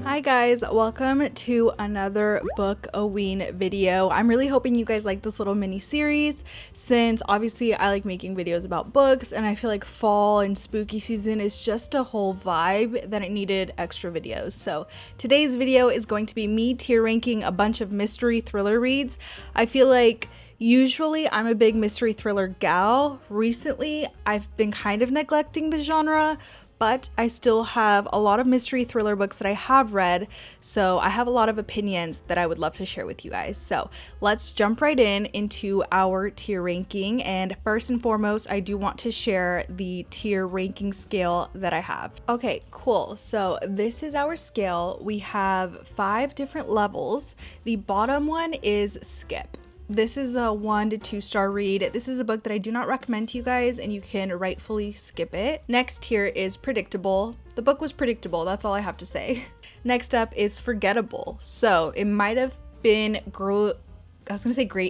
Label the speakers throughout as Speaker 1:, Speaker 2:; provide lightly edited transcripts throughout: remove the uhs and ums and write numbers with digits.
Speaker 1: Hi guys, welcome to another book-o-ween video. I'm really hoping you guys like this little mini series since obviously I like making videos about books and I feel like fall and spooky season is just a whole vibe that it needed extra videos. So today's video is going to be me tier ranking a bunch of mystery thriller reads. I feel like usually I'm a big mystery thriller gal. Recently I've been kind of neglecting the genre, but I still have a lot of mystery thriller books that I have read, so I have a lot of opinions that I would love to share with you guys. So let's jump right into our tier ranking, and first and foremost, I do want to share the tier ranking scale that I have. Okay, cool. So this is our scale. We have 5 different levels. The bottom one is skip. This is a 1 to 2 star read. This is a book that I do not recommend to you guys and you can rightfully skip it. Next here is predictable. The book was predictable, that's all I have to say. Next up is forgettable. So it might have been great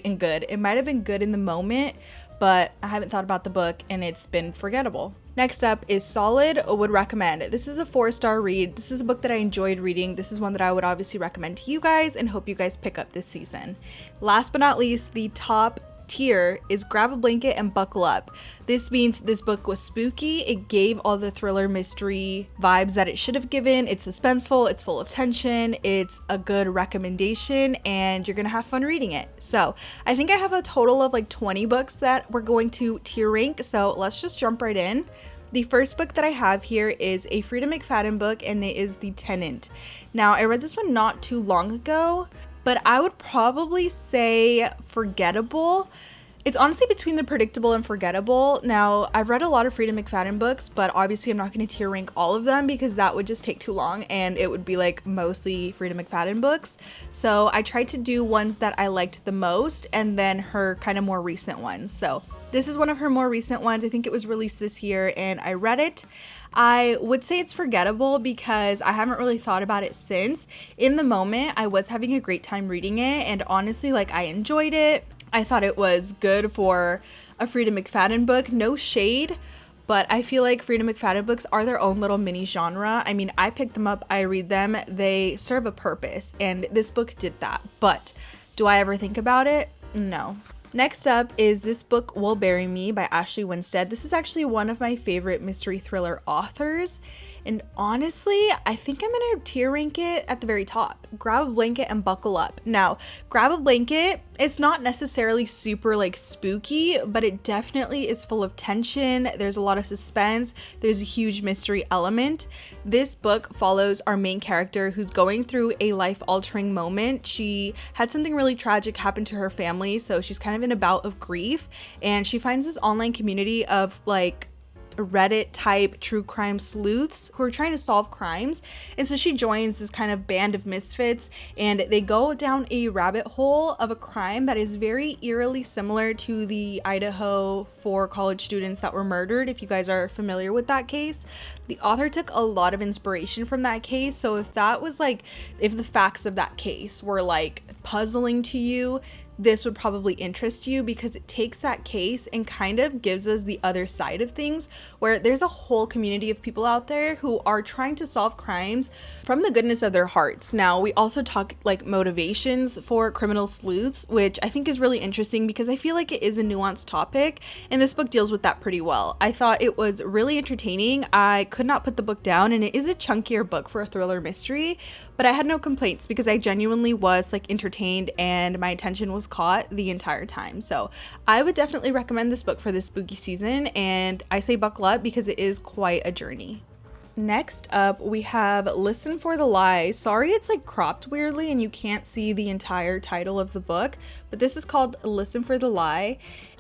Speaker 1: and good. It might have been good in the moment, but I haven't thought about the book and it's been forgettable. Next up is solid, would recommend. This is a 4-star read. This is a book that I enjoyed reading. This is one that I would obviously recommend to you guys and hope you guys pick up this season. Last but not least, the top tier is grab a blanket and buckle up. This means this book was spooky. It gave all the thriller mystery vibes that it should have given. It's suspenseful, it's full of tension, it's a good recommendation, and you're gonna have fun reading it. So I think I have a total of like 20 books that we're going to tier rank, so let's just jump right in. The first book that I have here is a Frida McFadden book, and it is The Tenant. Now, I read this one not too long ago, but I would probably say forgettable. It's honestly between the predictable and forgettable. Now, I've read a lot of Frida McFadden books, but obviously I'm not going to tier rank all of them because that would just take too long and it would be like mostly Frida McFadden books. So I tried to do ones that I liked the most and then her kind of more recent ones. So this is one of her more recent ones. I think it was released this year and I read it. I would say it's forgettable because I haven't really thought about it since. In the moment, I was having a great time reading it and honestly, like, I enjoyed it. I thought it was good for a Frida McFadden book. No shade, but I feel like Frida McFadden books are their own little mini genre. I mean, I pick them up, I read them, they serve a purpose, and this book did that. But do I ever think about it? No. Next up is This Book Will Bury Me by Ashley Winstead. This is actually one of my favorite mystery thriller authors. And honestly, I think I'm gonna tier rank it at the very top. Grab a blanket and buckle up. Now, grab a blanket, it's not necessarily super like spooky, but it definitely is full of tension. There's a lot of suspense. There's a huge mystery element. This book follows our main character who's going through a life-altering moment. She had something really tragic happen to her family, so she's kind of in a bout of grief, and she finds this online community of like Reddit type true crime sleuths who are trying to solve crimes, and so she joins this kind of band of misfits and they go down a rabbit hole of a crime that is very eerily similar to the Idaho 4 college students that were murdered. If you guys are familiar with that case, the author took a lot of inspiration from that case, so if the facts of that case were like puzzling to you, this would probably interest you because it takes that case and kind of gives us the other side of things where there's a whole community of people out there who are trying to solve crimes from the goodness of their hearts. Now, we also talk like motivations for criminal sleuths, which I think is really interesting because I feel like it is a nuanced topic and this book deals with that pretty well. I thought it was really entertaining. I could not put the book down, and it is a chunkier book for a thriller mystery, but I had no complaints because I genuinely was like entertained and my attention was caught the entire time. So I would definitely recommend this book for this spooky season, and I say buckle up because it is quite a journey. Next up, we have Listen for the Lie. Sorry it's like cropped weirdly and you can't see the entire title of the book, but this is called Listen for the Lie.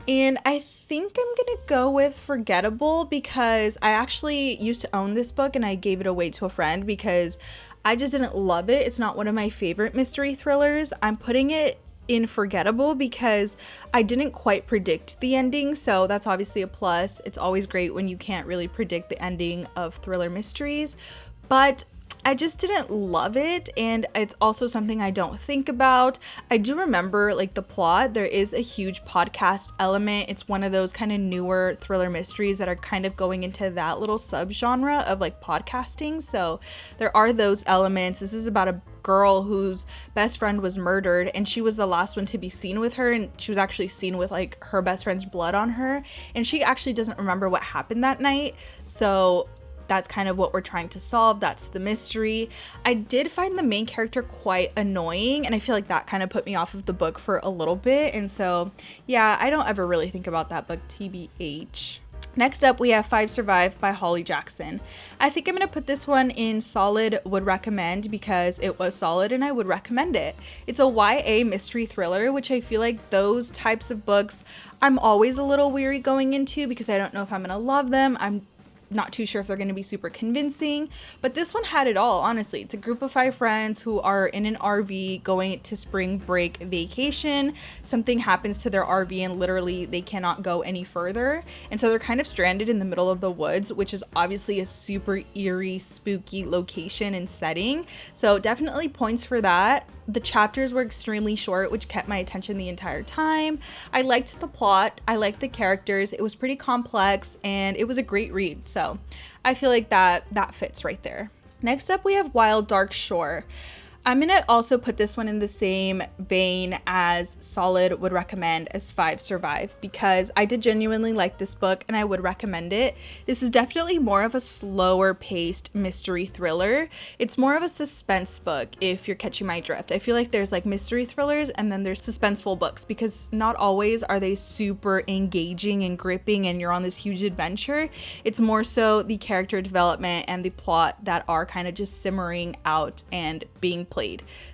Speaker 1: And I think I'm gonna go with forgettable because I actually used to own this book and I gave it away to a friend because I just didn't love it. It's not one of my favorite mystery thrillers. I'm putting it in forgettable because I didn't quite predict the ending, so that's obviously a plus. It's always great when you can't really predict the ending of thriller mysteries, but I just didn't love it, and it's also something I don't think about. I do remember like the plot. There is a huge podcast element. It's one of those kind of newer thriller mysteries that are kind of going into that little subgenre of like podcasting. So there are those elements. This is about a girl whose best friend was murdered, and she was the last one to be seen with her, and she was actually seen with like her best friend's blood on her, and she actually doesn't remember what happened that night. So that's kind of what we're trying to solve. That's the mystery. I did find the main character quite annoying, and I feel like that kind of put me off of the book for a little bit. And so, yeah, I don't ever really think about that book, TBH. Next up, we have 5 Survive by Holly Jackson. I think I'm going to put this one in solid would recommend because it was solid and I would recommend it. It's a YA mystery thriller, which I feel like those types of books I'm always a little weary going into because I don't know if I'm going to love them. I'm not too sure if they're going to be super convincing, but this one had it all, honestly. It's a group of 5 friends who are in an RV going to spring break vacation. Something happens to their RV and literally they cannot go any further. And so they're kind of stranded in the middle of the woods, which is obviously a super eerie, spooky location and setting. So definitely points for that. The chapters were extremely short, which kept my attention the entire time. I liked the plot. I liked the characters. It was pretty complex and it was a great read. So I feel like that fits right there. Next up, we have Wild Dark Shore. I'm going to also put this one in the same vein as solid would recommend as 5 Survive because I did genuinely like this book and I would recommend it. This is definitely more of a slower paced mystery thriller. It's more of a suspense book if you're catching my drift. I feel like there's like mystery thrillers and then there's suspenseful books because not always are they super engaging and gripping and you're on this huge adventure. It's more so the character development and the plot that are kind of just simmering out and being played.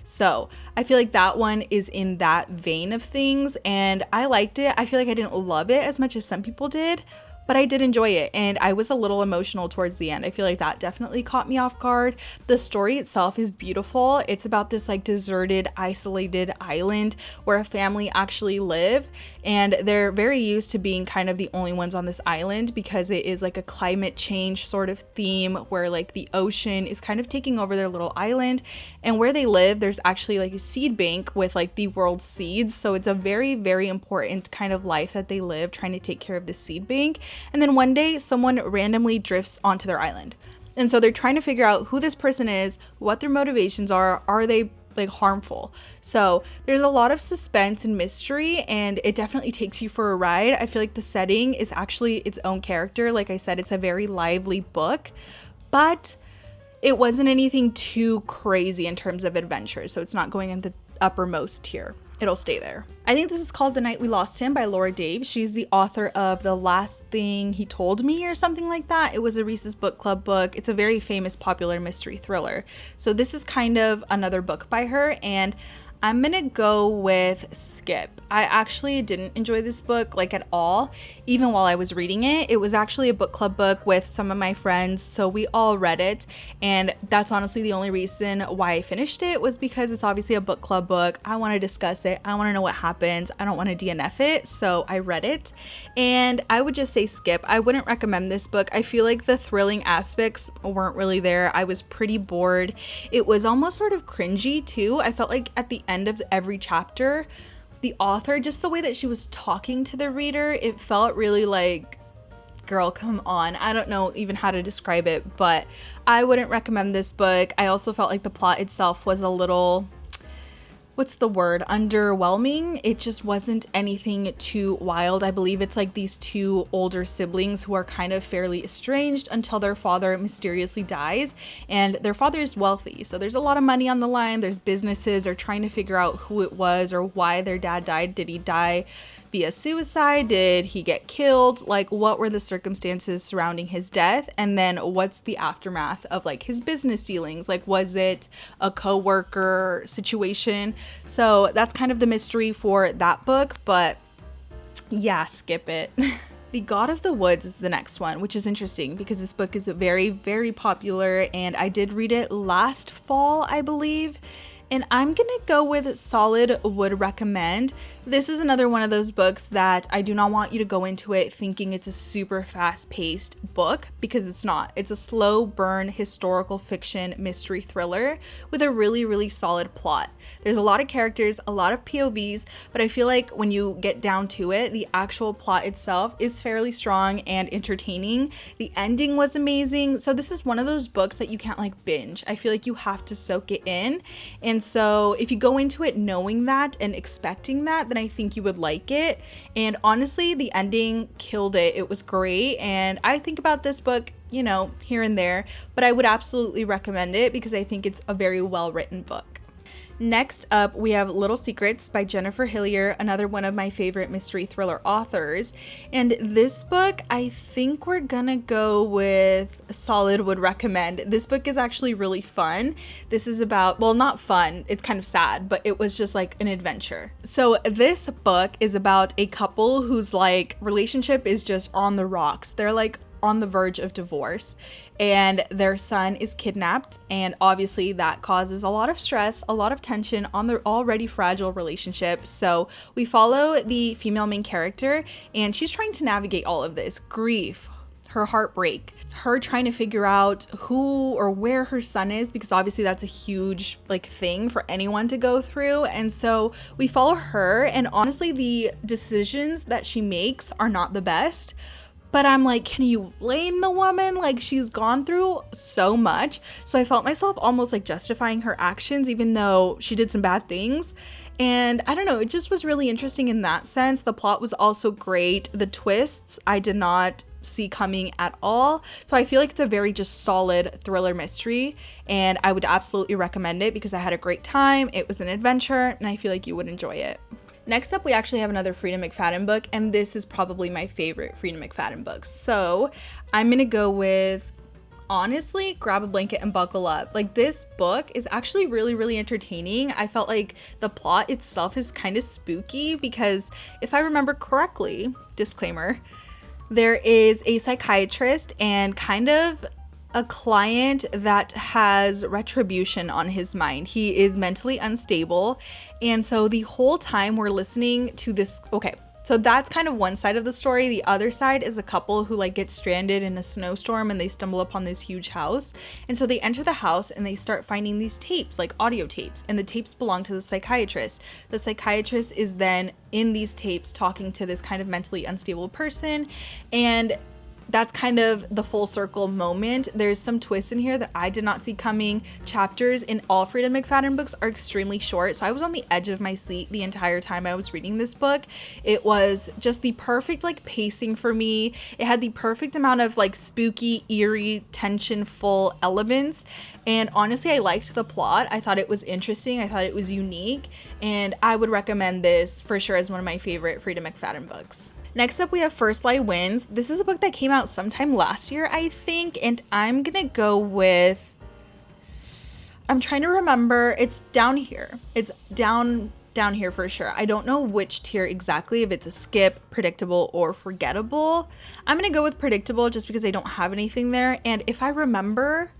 Speaker 1: So I feel like that one is in that vein of things and I liked it. I feel like I didn't love it as much as some people did, but I did enjoy it and I was a little emotional towards the end. I feel like that definitely caught me off guard. The story itself is beautiful. It's about this like deserted, isolated island where a family actually live and they're very used to being kind of the only ones on this island because it is like a climate change sort of theme where like the ocean is kind of taking over their little island, and where they live there's actually like a seed bank with like the world's seeds. So it's a very, very important kind of life that they live trying to take care of the seed bank. And then one day someone randomly drifts onto their island. And so they're trying to figure out who this person is, what their motivations are they like harmful? So there's a lot of suspense and mystery and it definitely takes you for a ride. I feel like the setting is actually its own character. Like I said, it's a very lively book, but it wasn't anything too crazy in terms of adventure. So it's not going in the uppermost tier. It'll stay there. I think this is called The Night We Lost Him by Laura Dave. She's the author of The Last Thing He Told Me or something like that. It was a Reese's Book Club book. It's a very famous, popular mystery thriller. So this is kind of another book by her, and I'm gonna go with skip. I actually didn't enjoy this book like at all, even while I was reading it. It was actually a book club book with some of my friends, so we all read it, and that's honestly the only reason why I finished it was because it's obviously a book club book. I want to discuss it. I want to know what happens. I don't want to DNF it, so I read it, and I would just say skip. I wouldn't recommend this book. I feel like the thrilling aspects weren't really there. I was pretty bored. It was almost sort of cringy too. I felt like at the end of every chapter, the author, just the way that she was talking to the reader, it felt really like, girl, come on. I don't know even how to describe it, but I wouldn't recommend this book. I also felt like the plot itself was a little, what's the word, underwhelming. It just wasn't anything too wild. I believe it's like these 2 older siblings who are kind of fairly estranged until their father mysteriously dies, and their father is wealthy. So there's a lot of money on the line. There's businesses. They're trying to figure out who it was or why their dad died. Did he die via suicide? Did he get killed? Like, what were the circumstances surrounding his death? And then what's the aftermath of like his business dealings? Like, was it a co-worker situation? So that's kind of the mystery for that book, but yeah, skip it. The God of the Woods is the next one, which is interesting because this book is very, very popular and I did read it last fall, I believe. And I'm gonna go with solid would recommend This is another one of those books that I do not want you to go into it thinking it's a super fast-paced book, because it's not. It's a slow burn historical fiction mystery thriller with a really, really solid plot. There's a lot of characters, a lot of POVs, but I feel like when you get down to it, the actual plot itself is fairly strong and entertaining. The ending was amazing. So this is one of those books that you can't like binge. I feel like you have to soak it in. And so if you go into it knowing that and expecting that, then I think you would like it. And honestly, the ending killed it. It was great. And I think about this book, you know, here and there, but I would absolutely recommend it because I think it's a very well written book. Next up, we have Little Secrets by Jennifer Hillier, another one of my favorite mystery thriller authors. And this book, I think we're gonna go with solid would recommend. This book is actually really fun. This is about, well, not fun, it's kind of sad, but it was just like an adventure. So this book is about a couple whose like relationship is just on the rocks. They're like on the verge of divorce, and their son is kidnapped, and obviously that causes a lot of stress, a lot of tension on their already fragile relationship. So we follow the female main character, and she's trying to navigate all of this grief, her heartbreak, her trying to figure out who or where her son is, because obviously that's a huge like thing for anyone to go through. And so we follow her, and honestly the decisions that she makes are not the best. But I'm like, can you blame the woman? Like, she's gone through so much. So I felt myself almost like justifying her actions, even though she did some bad things. And I don't know, it just was really interesting in that sense. The plot was also great. The twists I did not see coming at all. So I feel like it's a very just solid thriller mystery, and I would absolutely recommend it because I had a great time. It was an adventure, and I feel like you would enjoy it. Next up, we actually have another Freida McFadden book, and this is probably my favorite Freida McFadden book. So I'm gonna go with, honestly, Grab a Blanket and Buckle Up. Like, this book is actually really, really entertaining. I felt like the plot itself is kind of spooky because if I remember correctly, disclaimer, there is a psychiatrist and kind of a client that has retribution on his mind. He is mentally unstable. And so the whole time we're listening to this, okay, so that's kind of one side of the story. The other side is a couple who like get stranded in a snowstorm and they stumble upon this huge house. And so they enter the house and they start finding these tapes, like audio tapes, and the tapes belong to the psychiatrist. The psychiatrist is then in these tapes talking to this kind of mentally unstable person, and that's kind of the full circle moment. There's some twists in here that I did not see coming. Chapters in all Freida McFadden books are extremely short, so I was on the edge of my seat the entire time I was reading this book. It was just the perfect like pacing for me. It had the perfect amount of like spooky, eerie, tension-full elements, and honestly I liked the plot. I thought it was interesting, I thought it was unique, and I would recommend this for sure as one of my favorite Freida McFadden books. Next up, we have First Lie Wins. This is a book that came out sometime last year, I think, and I'm gonna go with, I'm trying to remember, it's down here. It's down here for sure. I don't know which tier exactly, if it's a skip, predictable, or forgettable. I'm gonna go with predictable just because I don't have anything there, and if I remember,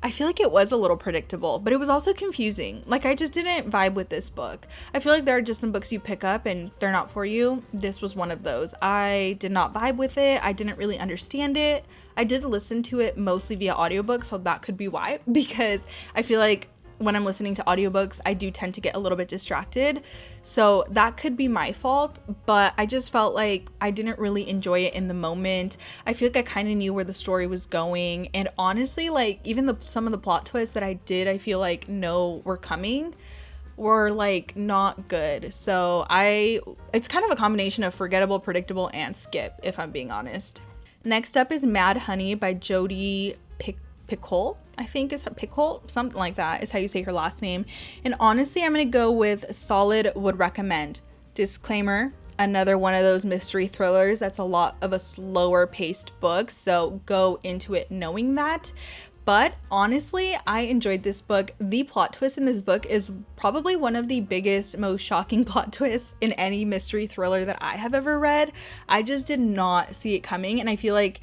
Speaker 1: I feel like it was a little predictable, but it was also confusing. Like, I just didn't vibe with this book. I feel like there are just some books you pick up and they're not for you. This was one of those. I did not vibe with it. I didn't really understand it. I did listen to it mostly via audiobook, so that could be why, because I feel like when I'm listening to audiobooks, I do tend to get a little bit distracted. So that could be my fault, but I just felt like I didn't really enjoy it in the moment. I feel like I kind of knew where the story was going. And honestly, like even some of the plot twists that I feel like know were coming were like not good. So it's kind of a combination of forgettable, predictable, and skip, if I'm being honest. Next up is Mad Honey by Jodi Picoult, I think is Picoult, something like that is how you say her last name. And honestly, I'm gonna go with solid would recommend. Disclaimer, another one of those mystery thrillers that's a lot of a slower paced book, so go into it knowing that. But honestly, I enjoyed this book. The plot twist in this book is probably one of the biggest, most shocking plot twists in any mystery thriller that I have ever read. I just did not see it coming, and I feel like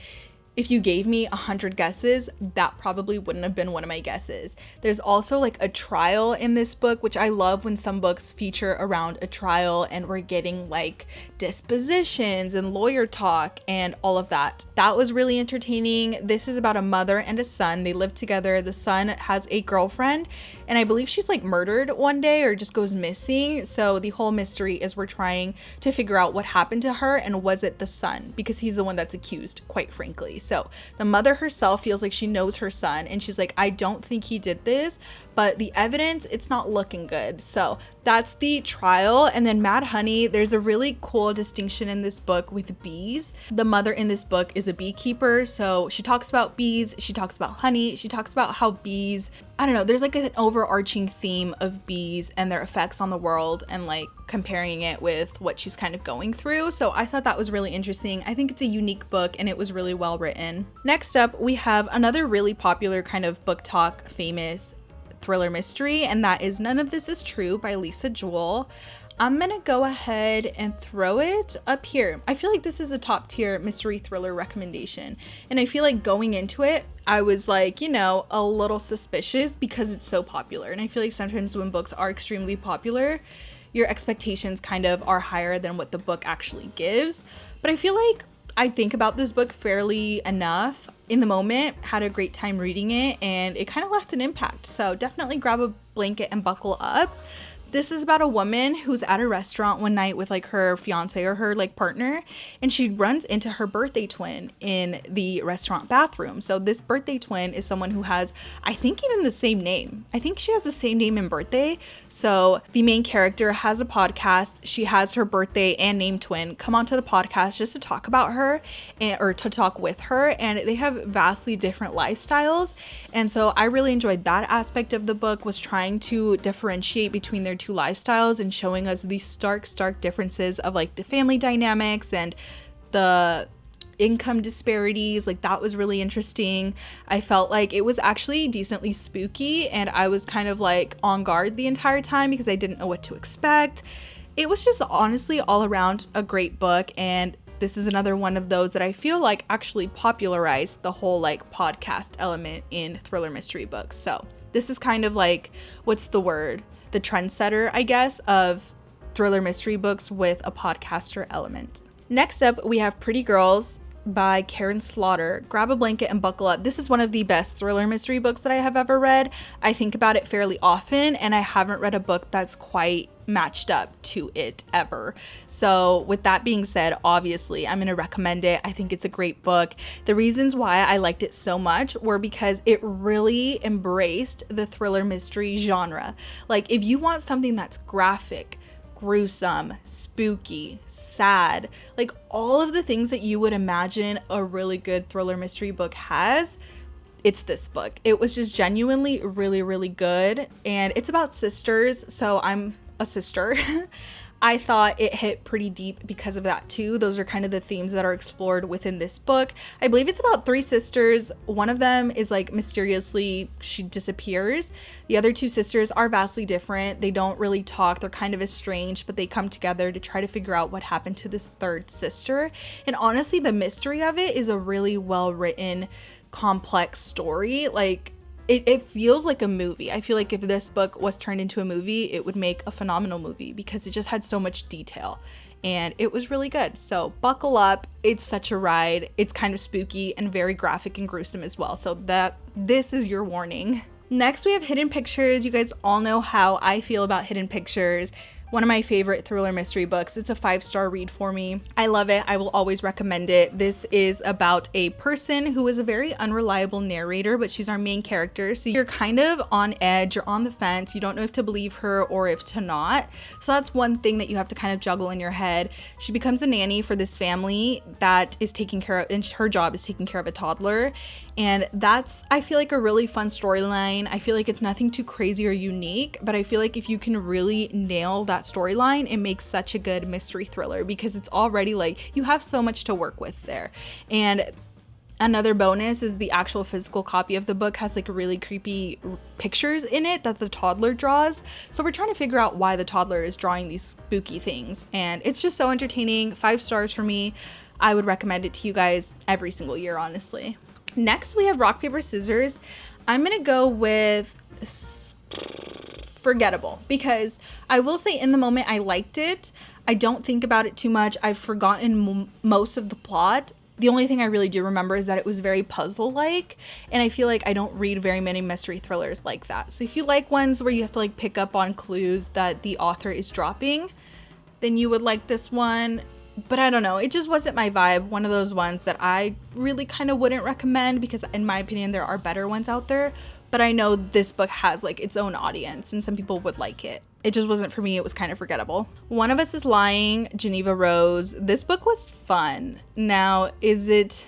Speaker 1: if you gave me 100 guesses, that probably wouldn't have been one of my guesses. There's also like a trial in this book, which I love when some books feature around a trial and we're getting like dispositions and lawyer talk and all of that. That was really entertaining. This is about a mother and a son. They live together. The son has a girlfriend and I believe she's like murdered one day or just goes missing. So the whole mystery is we're trying to figure out what happened to her and was it the son, because he's the one that's accused, quite frankly. So the mother herself feels like she knows her son and she's like, I don't think he did this, but the evidence, it's not looking good. So that's the trial. And then Mad Honey, there's a really cool distinction in this book with bees. The mother in this book is a beekeeper. So she talks about bees, she talks about honey, she talks about how bees, I don't know, there's like an overarching theme of bees and their effects on the world and like comparing it with what she's kind of going through. So I thought that was really interesting. I think it's a unique book and it was really well written. Next up, we have another really popular kind of BookTok famous thriller mystery, and that is None of This Is True by Lisa Jewell. I'm gonna go ahead and throw it up here. I feel like this is a top tier mystery thriller recommendation, and I feel like going into it, I was like, you know, a little suspicious because it's so popular. And I feel like sometimes when books are extremely popular, your expectations kind of are higher than what the book actually gives. But I feel like I think about this book fairly enough in the moment, had a great time reading it, and it kind of left an impact. So definitely grab a blanket and buckle up. This is about a woman who's at a restaurant one night with like her fiance or her like partner, and she runs into her birthday twin in the restaurant bathroom. So this birthday twin is someone who has, I think, even the same name. I think she has the same name and birthday. So the main character has a podcast. She has her birthday and name twin come onto the podcast just to talk about her or to talk with her, and they have vastly different lifestyles. And so I really enjoyed that aspect of the book, was trying to differentiate between their two lifestyles and showing us these stark differences of like the family dynamics and the income disparities. Like that was really interesting. I felt like it was actually decently spooky, and I was kind of like on guard the entire time because I didn't know what to expect. It was just honestly all around a great book, and this is another one of those that I feel like actually popularized the whole like podcast element in thriller mystery books. So this is kind of like, what's the word? The trendsetter, I guess, of thriller mystery books with a podcaster element. Next up, we have Pretty Girls by Karen Slaughter. Grab a blanket and buckle up. This is one of the best thriller mystery books that I have ever read. I think about it fairly often, and I haven't read a book that's quite matched up to it ever. So with that being said, obviously I'm going to recommend it. I think it's a great book. The reasons why I liked it so much were because it really embraced the thriller mystery genre. Like if you want something that's graphic, gruesome, spooky, sad, like all of the things that you would imagine a really good thriller mystery book has, it's this book. It was just genuinely really, really good. And it's about sisters, so I'm a sister. I thought it hit pretty deep because of that too. Those are kind of the themes that are explored within this book. I believe it's about three sisters. One of them is like mysteriously, she disappears. The other two sisters are vastly different. They don't really talk. They're kind of estranged, but they come together to try to figure out what happened to this third sister. And honestly, the mystery of it is a really well written, complex story. Like it feels like a movie. I feel like if this book was turned into a movie, it would make a phenomenal movie because it just had so much detail and it was really good. So buckle up. It's such a ride. It's kind of spooky and very graphic and gruesome as well. So this is your warning. Next, we have Hidden Pictures. You guys all know how I feel about Hidden Pictures. One of my favorite thriller mystery books. It's a 5-star read for me. I love it. I will always recommend it. This is about a person who is a very unreliable narrator, but she's our main character. So you're kind of on edge, you're on the fence. You don't know if to believe her or if to not. So that's one thing that you have to kind of juggle in your head. She becomes a nanny for this family that is taking care of, and her job is taking care of a toddler. And that's, I feel like, a really fun storyline. I feel like it's nothing too crazy or unique, but I feel like if you can really nail that storyline, it makes such a good mystery thriller because it's already like you have so much to work with there. And another bonus is the actual physical copy of the book has like really creepy pictures in it that the toddler draws. So we're trying to figure out why the toddler is drawing these spooky things. And it's just so entertaining. 5 stars for me. I would recommend it to you guys every single year, honestly. Next, we have Rock, Paper, Scissors. I'm gonna go with Forgettable, because I will say in the moment I liked it. I don't think about it too much. I've forgotten most of the plot. The only thing I really do remember is that it was very puzzle-like, and I feel like I don't read very many mystery thrillers like that. So if you like ones where you have to like pick up on clues that the author is dropping, then you would like this one. But I don't know, it just wasn't my vibe. One of those ones that I really kind of wouldn't recommend, because in my opinion there are better ones out there, but I know this book has like its own audience and some people would like it. It just wasn't for me. It was kind of forgettable. One of Us is Lying, Geneva Rose. This book was fun. Now, is it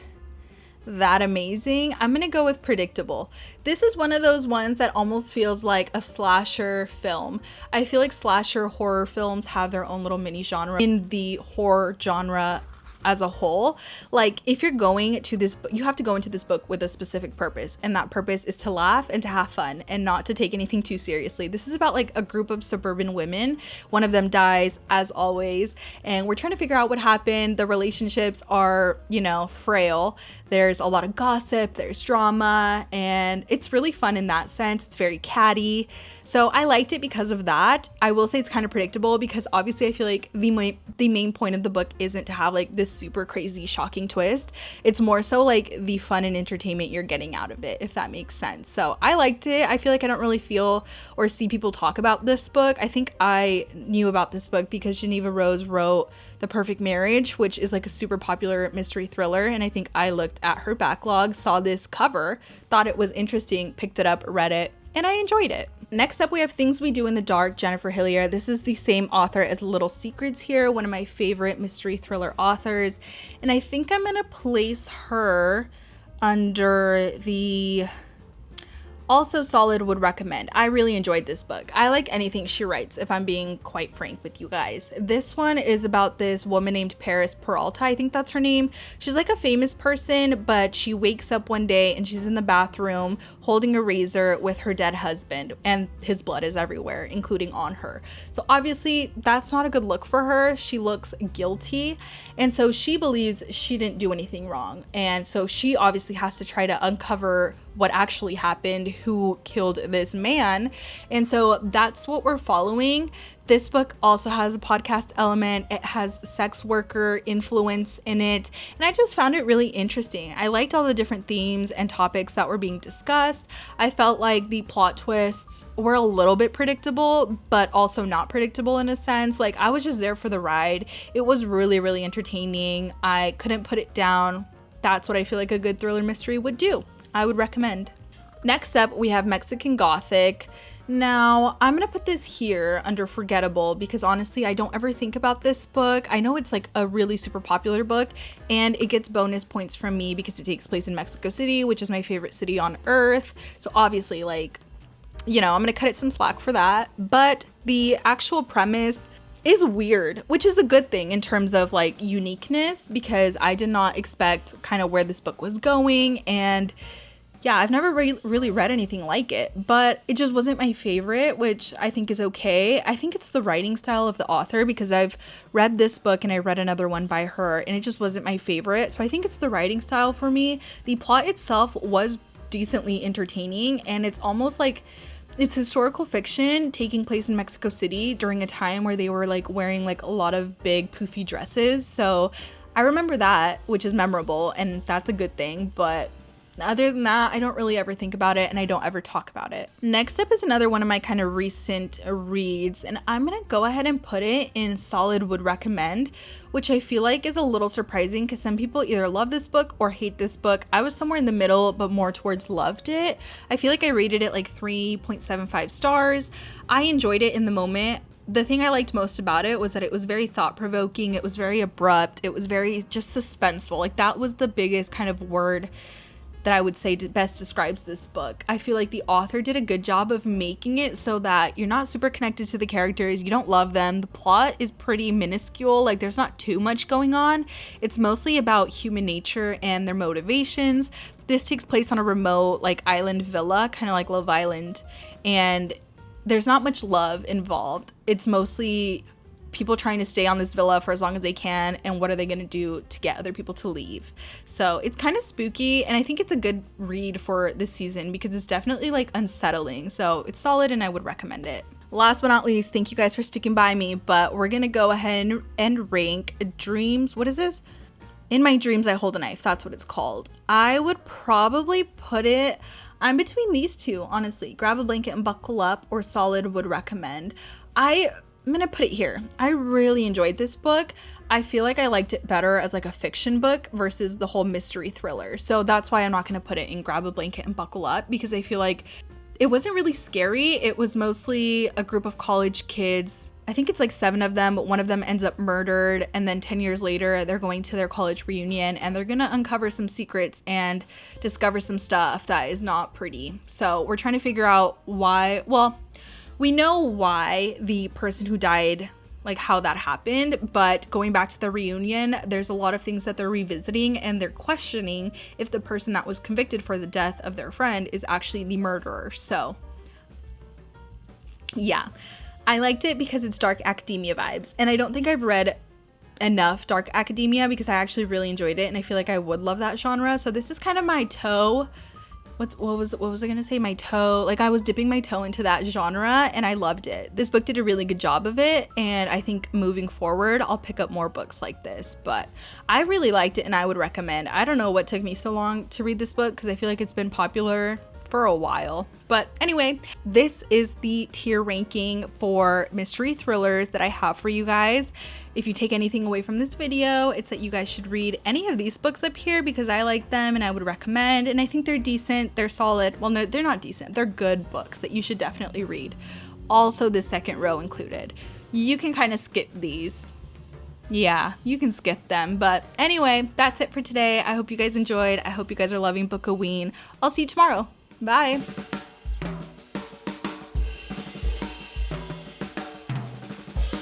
Speaker 1: that amazing? I'm gonna go with predictable. This is one of those ones that almost feels like a slasher film. I feel like slasher horror films have their own little mini genre in the horror genre as a whole. Like, if you're going to this, you have to go into this book with a specific purpose, and that purpose is to laugh and to have fun and not to take anything too seriously. This is about like a group of suburban women. One of them dies, as always, and we're trying to figure out what happened. The relationships are, you know, frail. There's a lot of gossip, there's drama, and it's really fun in that sense. It's very catty. So I liked it because of that. I will say it's kind of predictable, because obviously I feel like the main point of the book isn't to have like this super crazy shocking twist. It's more so like the fun and entertainment you're getting out of it, if that makes sense. So I liked it. I feel like I don't really feel or see people talk about this book. I think I knew about this book because Geneva Rose wrote The Perfect Marriage, which is like a super popular mystery thriller, and I think I looked at her backlog, saw this cover, thought it was interesting, picked it up, read it, and I enjoyed it. Next up, we have Things We Do in the Dark, Jennifer Hillier. This is the same author as Little Secrets here, one of my favorite mystery thriller authors. And I think I'm gonna place her under the also solid would recommend. I really enjoyed this book. I like anything she writes, if I'm being quite frank with you guys. This one is about this woman named Paris Peralta. I think that's her name. She's like a famous person, but she wakes up one day and she's in the bathroom holding a razor with her dead husband, and his blood is everywhere, including on her. So obviously that's not a good look for her. She looks guilty, and so she believes she didn't do anything wrong. And so she obviously has to try to uncover what actually happened, who killed this man. And so that's what we're following. This book also has a podcast element. It has sex worker influence in it. And I just found it really interesting. I liked all the different themes and topics that were being discussed. I felt like the plot twists were a little bit predictable, but also not predictable in a sense. Like, I was just there for the ride. It was really, really entertaining. I couldn't put it down. That's what I feel like a good thriller mystery would do. I would recommend. Next up, we have Mexican Gothic. Now, I'm gonna put this here under forgettable, because honestly, I don't ever think about this book. I know it's like a really super popular book, and it gets bonus points from me because it takes place in Mexico City, which is my favorite city on earth. So obviously, like, you know, I'm gonna cut it some slack for that. But the actual premise is weird, which is a good thing in terms of like uniqueness, because I did not expect kind of where this book was going. And yeah, I've never really read anything like it, but it just wasn't my favorite, which I think is okay. I think it's the writing style of the author, because I've read this book and I read another one by her, and it just wasn't my favorite. So I think it's the writing style for me. The plot itself was decently entertaining, and it's almost like it's historical fiction taking place in Mexico City during a time where they were like wearing like a lot of big poofy dresses. So I remember that, which is memorable, and that's a good thing. But other than that, I don't really ever think about it, and I don't ever talk about it. Next up is another one of my kind of recent reads, and I'm gonna go ahead and put it in solid would recommend, which I feel like is a little surprising because some people either love this book or hate this book. I was somewhere in the middle, but more towards loved it. I feel like I rated it like 3.75 stars. I enjoyed it in the moment. The thing I liked most about it was that it was very thought-provoking. It was very abrupt. It was very just suspenseful. Like, that was the biggest kind of word that I would say best describes this book. I feel like the author did a good job of making it so that you're not super connected to the characters, you don't love them. The plot is pretty minuscule, like there's not too much going on. It's mostly about human nature and their motivations. This takes place on a remote like island villa, kind of like Love Island, and there's not much love involved. It's mostly people trying to stay on this villa for as long as they can, and what are they going to do to get other people to leave. So it's kind of spooky, and I think it's a good read for this season because it's definitely like unsettling. So it's solid and I would recommend it. Last but not least, thank you guys for sticking by me, but we're going to go ahead and rank Dreams. What is this? In My Dreams I Hold a Knife. That's what it's called. I would probably put it, I'm between these two, honestly. Grab a Blanket and Buckle Up or Solid would recommend. I'm gonna put it here. I really enjoyed this book. I feel like I liked it better as like a fiction book versus the whole mystery thriller. So that's why I'm not gonna put it in Grab a Blanket and Buckle Up, because I feel like it wasn't really scary. It was mostly a group of college kids. I think it's like 7 of them, but one of them ends up murdered, and then 10 years later they're going to their college reunion and they're gonna uncover some secrets and discover some stuff that is not pretty. So we're trying to figure out why, well, we know why the person who died, like how that happened, but going back to the reunion, there's a lot of things that they're revisiting and they're questioning if the person that was convicted for the death of their friend is actually the murderer. So yeah, I liked it because it's dark academia vibes, and I don't think I've read enough dark academia because I actually really enjoyed it and I feel like I would love that genre. So this is kind of my toe. What was I gonna say? My toe, like I was dipping my toe into that genre and I loved it. This book did a really good job of it, and I think moving forward I'll pick up more books like this, but I really liked it and I would recommend. I don't know what took me so long to read this book because I feel like it's been popular for a while. But anyway, this is the tier ranking for mystery thrillers that I have for you guys. If you take anything away from this video, it's that you guys should read any of these books up here because I like them and I would recommend, and I think they're decent, they're solid. Well, no, they're not decent, they're good books that you should definitely read. Also, the second row included. You can kind of skip these. Yeah, you can skip them. But anyway, that's it for today. I hope you guys enjoyed. I hope you guys are loving Book-o-ween. I'll see you tomorrow. Bye.